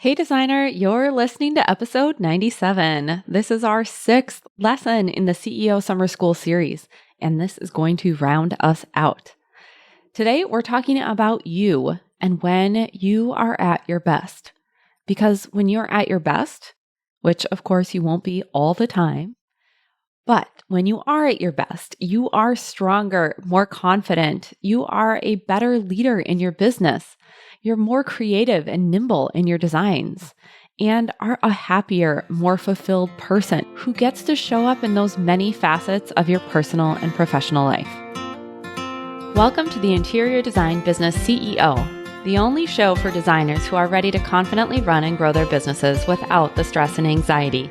Hey designer, you're listening to episode 97. This is our 6th lesson in the CEO Summer School series, and this is going to round us out. Today, we're talking about you and when you are at your best. Because when you're at your best, which of course you won't be all the time, but when you are at your best, you are stronger, more confident, you are a better leader in your business. You're more creative and nimble in your designs and are a happier, more fulfilled person who gets to show up in those many facets of your personal and professional life. Welcome to the Interior Design Business CEO, the only show for designers who are ready to confidently run and grow their businesses without the stress and anxiety.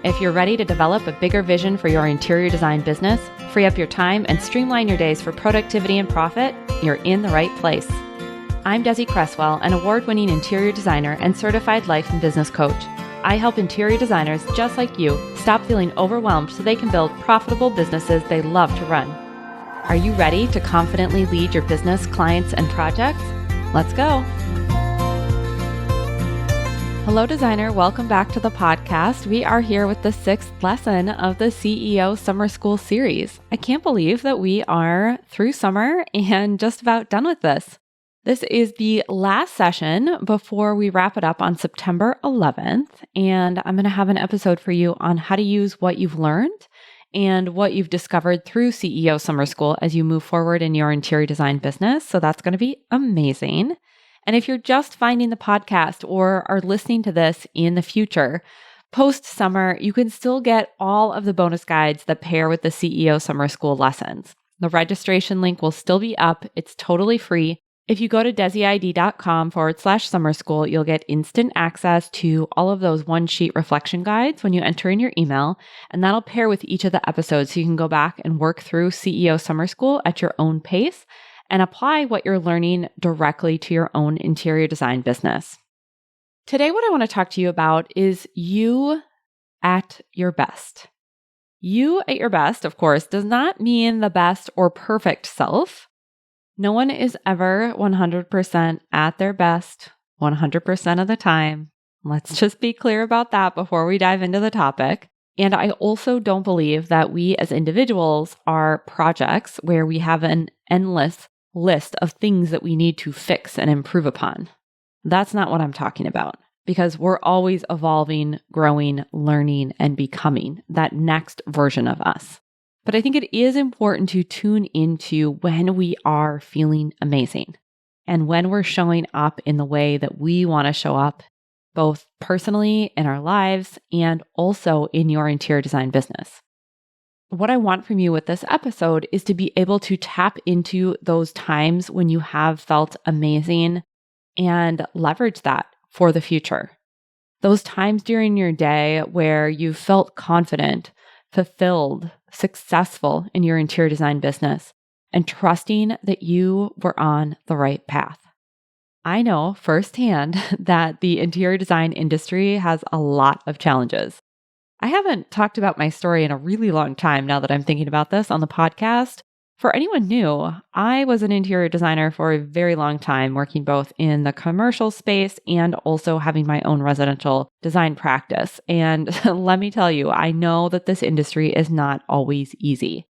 If you're ready to develop a bigger vision for your interior design business, free up your time, and streamline your days for productivity and profit, you're in the right place. I'm Desi Cresswell, an award-winning interior designer and certified life and business coach. I help interior designers just like you stop feeling overwhelmed so they can build profitable businesses they love to run. Are you ready to confidently lead your business, clients, and projects? Let's go. Hello, designer. Welcome back to the podcast. We are here with the 6th lesson of the CEO Summer School series. I can't believe that we are through summer and just about done with this. This is the last session before we wrap it up on September 11th, and I'm going to have an episode for you on how to use what you've learned and what you've discovered through CEO Summer School as you move forward in your interior design business. So that's going to be amazing. And if you're just finding the podcast or are listening to this in the future, post-summer, you can still get all of the bonus guides that pair with the CEO Summer School lessons. The registration link will still be up. It's totally free. If you go to desiid.com/summer school, you'll get instant access to all of those one-sheet reflection guides when you enter in your email, and that'll pair with each of the episodes so you can go back and work through CEO Summer School at your own pace and apply what you're learning directly to your own interior design business. Today, what I want to talk to you about is you at your best. You at your best, of course, does not mean the best or perfect self. No one is ever 100% at their best 100% of the time. Let's just be clear about that before we dive into the topic. And I also don't believe that we as individuals are projects where we have an endless list of things that we need to fix and improve upon. That's not what I'm talking about, because we're always evolving, growing, learning, and becoming that next version of us. But I think it is important to tune into when we are feeling amazing and when we're showing up in the way that we want to show up, both personally in our lives and also in your interior design business. What I want from you with this episode is to be able to tap into those times when you have felt amazing and leverage that for the future. Those times during your day where you felt confident, fulfilled, successful in your interior design business, and trusting that you were on the right path. I know firsthand that the interior design industry has a lot of challenges. I haven't talked about my story in a really long time now that I'm thinking about this on the podcast. For anyone new, I was an interior designer for a very long time, working both in the commercial space and also having my own residential design practice. And let me tell you, I know that this industry is not always easy.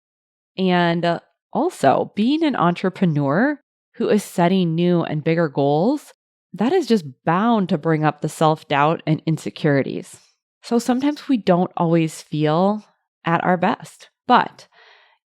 And also, being an entrepreneur who is setting new and bigger goals, that is just bound to bring up the self-doubt and insecurities. So sometimes we don't always feel at our best, but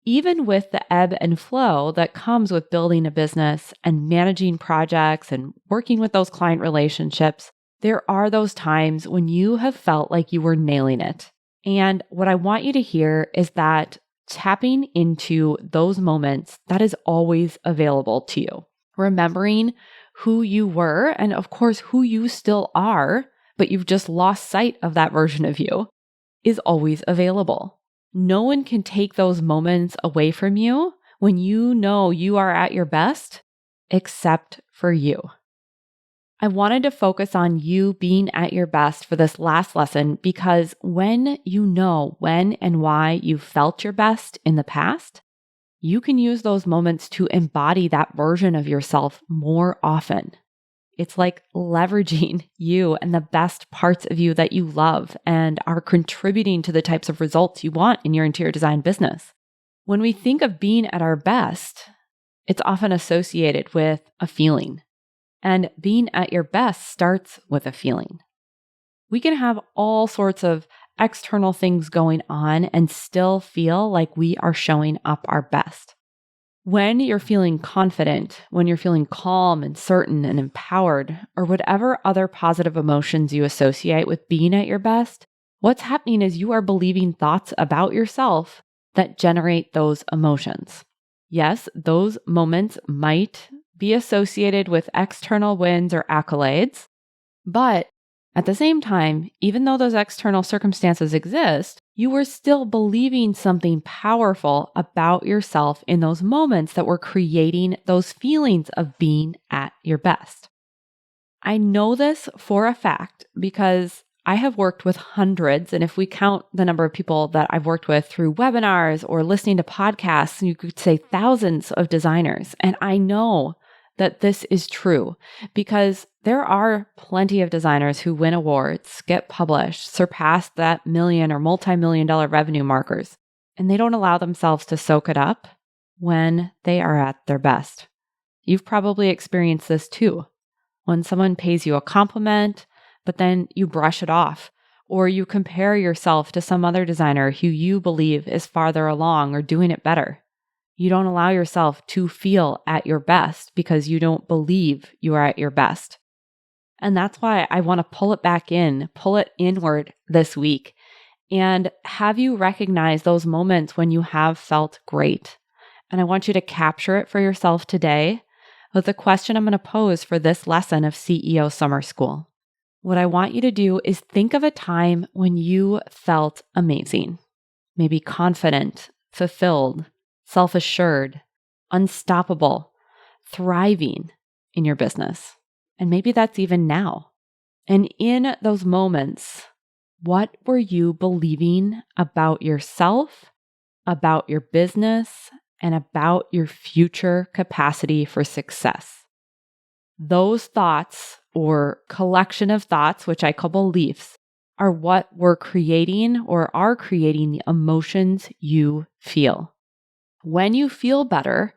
even with the ebb and flow that comes with building a business and managing projects and working with those client relationships, there are those times when you have felt like you were nailing it. And what I want you to hear is that tapping into those moments, that is always available to you. Remembering who you were and of course who you still are, but you've just lost sight of that version of you, is always available. No one can take those moments away from you when you know you are at your best, except for you. I wanted to focus on you being at your best for this last lesson because when you know when and why you felt your best in the past, you can use those moments to embody that version of yourself more often. It's like leveraging you and the best parts of you that you love and are contributing to the types of results you want in your interior design business. When we think of being at our best, it's often associated with a feeling. And being at your best starts with a feeling. We can have all sorts of external things going on and still feel like we are showing up our best. When you're feeling confident, when you're feeling calm and certain and empowered, or whatever other positive emotions you associate with being at your best, what's happening is you are believing thoughts about yourself that generate those emotions. Yes, those moments might be associated with external wins or accolades, but at the same time, even though those external circumstances exist, you were still believing something powerful about yourself in those moments that were creating those feelings of being at your best. I know this for a fact because I have worked with hundreds, and if we count the number of people that I've worked with through webinars or listening to podcasts, you could say thousands of designers. And I know that this is true because there are plenty of designers who win awards, get published, surpass that million or multi-million-dollar revenue markers, and they don't allow themselves to soak it up when they are at their best. You've probably experienced this too. When someone pays you a compliment, but then you brush it off, or you compare yourself to some other designer who you believe is farther along or doing it better. You don't allow yourself to feel at your best because you don't believe you are at your best. And that's why I want to pull it back in, pull it inward this week, and have you recognize those moments when you have felt great. And I want you to capture it for yourself today with the question I'm going to pose for this lesson of CEO Summer School. What I want you to do is think of a time when you felt amazing, maybe confident, fulfilled, self-assured, unstoppable, thriving in your business. And maybe that's even now. And in those moments, what were you believing about yourself, about your business, and about your future capacity for success? Those thoughts or collection of thoughts, which I call beliefs, are what we're creating or are creating the emotions you feel. When you feel better,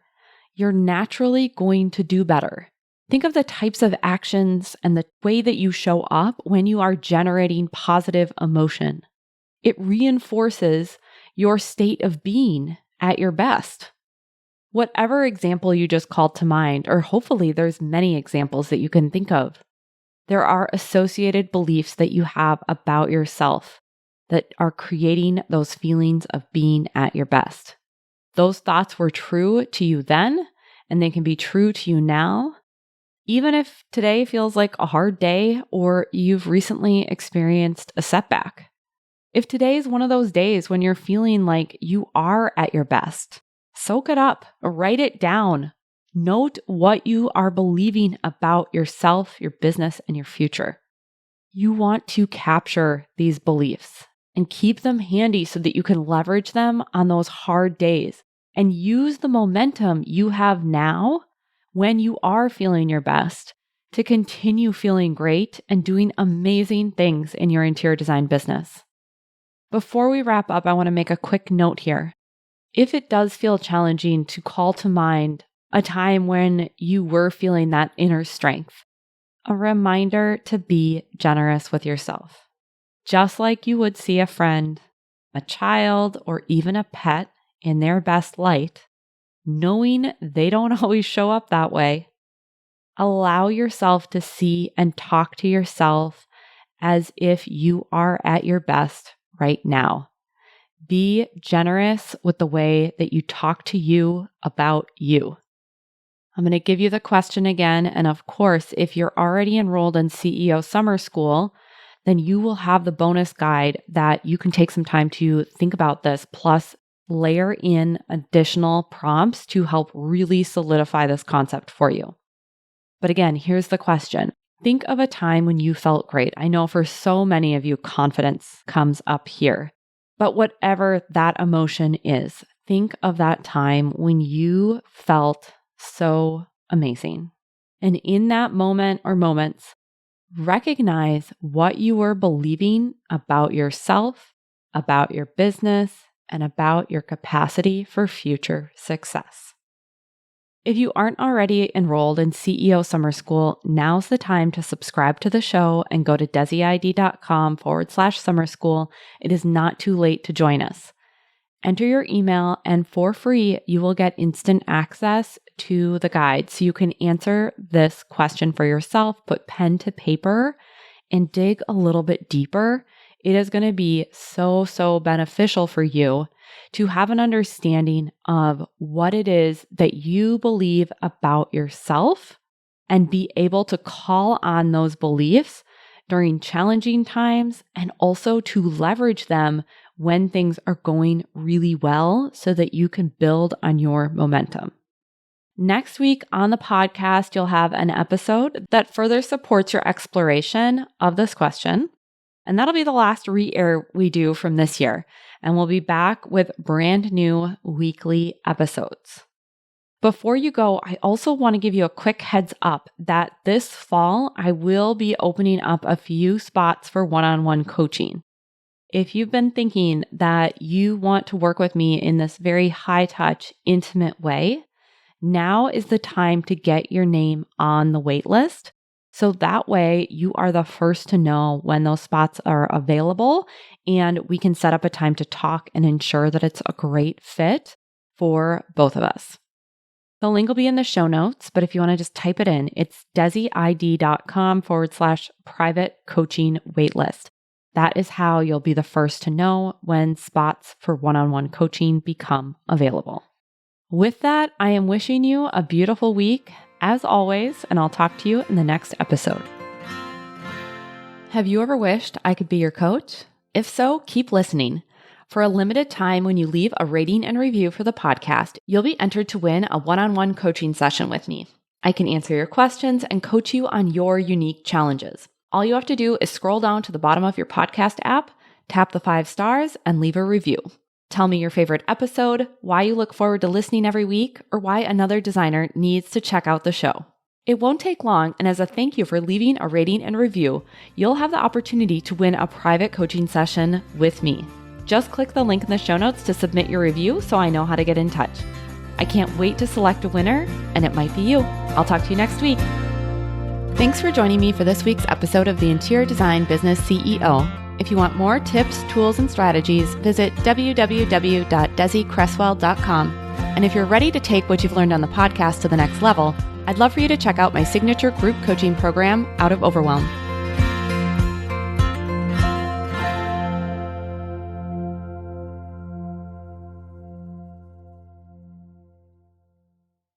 you're naturally going to do better. Think of the types of actions and the way that you show up when you are generating positive emotion. It reinforces your state of being at your best. Whatever example you just called to mind, or hopefully there's many examples that you can think of, there are associated beliefs that you have about yourself that are creating those feelings of being at your best. Those thoughts were true to you then, and they can be true to you now, even if today feels like a hard day or you've recently experienced a setback. If today is one of those days when you're feeling like you are at your best, soak it up, write it down. Note what you are believing about yourself, your business, and your future. You want to capture these beliefs and keep them handy so that you can leverage them on those hard days and use the momentum you have now when you are feeling your best to continue feeling great and doing amazing things in your interior design business. Before we wrap up, I want to make a quick note here. If it does feel challenging to call to mind a time when you were feeling that inner strength, a reminder to be generous with yourself. Just like you would see a friend, a child, or even a pet in their best light, knowing they don't always show up that way, allow yourself to see and talk to yourself as if you are at your best right now. Be generous with the way that you talk to you about you. I'm going to give you the question again. And of course, if you're already enrolled in CEO Summer School, then you will have the bonus guide that you can take some time to think about this, plus layer in additional prompts to help really solidify this concept for you. But again, here's the question. Think of a time when you felt great. I know for so many of you, confidence comes up here. But whatever that emotion is, think of that time when you felt so amazing. And in that moment or moments, recognize what you were believing about yourself, about your business, and about your capacity for future success. If you aren't already enrolled in CEO Summer School, now's the time to subscribe to the show and go to desiid.com/summer school. It is not too late to join us. Enter your email, and for free, you will get instant access to the guide so you can answer this question for yourself, put pen to paper, and dig a little bit deeper. It is going to be so beneficial for you to have an understanding of what it is that you believe about yourself and be able to call on those beliefs during challenging times and also to leverage them when things are going really well so that you can build on your momentum. Next week on the podcast, you'll have an episode that further supports your exploration of this question. And that'll be the last re-air we do from this year. And we'll be back with brand new weekly episodes. Before you go, I also want to give you a quick heads up that this fall, I will be opening up a few spots for one-on-one coaching. If you've been thinking that you want to work with me in this very high-touch, intimate way, now is the time to get your name on the wait list. So that way you are the first to know when those spots are available and we can set up a time to talk and ensure that it's a great fit for both of us. The link will be in the show notes, but if you want to just type it in, it's desiid.com/private coaching waitlist. That is how you'll be the first to know when spots for one-on-one coaching become available. With that, I am wishing you a beautiful week, as always, and I'll talk to you in the next episode. Have you ever wished I could be your coach? If so, keep listening. For a limited time, when you leave a rating and review for the podcast, you'll be entered to win a one-on-one coaching session with me. I can answer your questions and coach you on your unique challenges. All you have to do is scroll down to the bottom of your podcast app, tap the 5 stars, and leave a review. Tell me your favorite episode, why you look forward to listening every week, or why another designer needs to check out the show. It won't take long, and as a thank you for leaving a rating and review, you'll have the opportunity to win a private coaching session with me. Just click the link in the show notes to submit your review so I know how to get in touch. I can't wait to select a winner, and it might be you. I'll talk to you next week. Thanks for joining me for this week's episode of the Interior Design Business CEO. If you want more tips, tools, and strategies, visit www.desiCresswell.com. And if you're ready to take what you've learned on the podcast to the next level, I'd love for you to check out my signature group coaching program, Out of Overwhelm.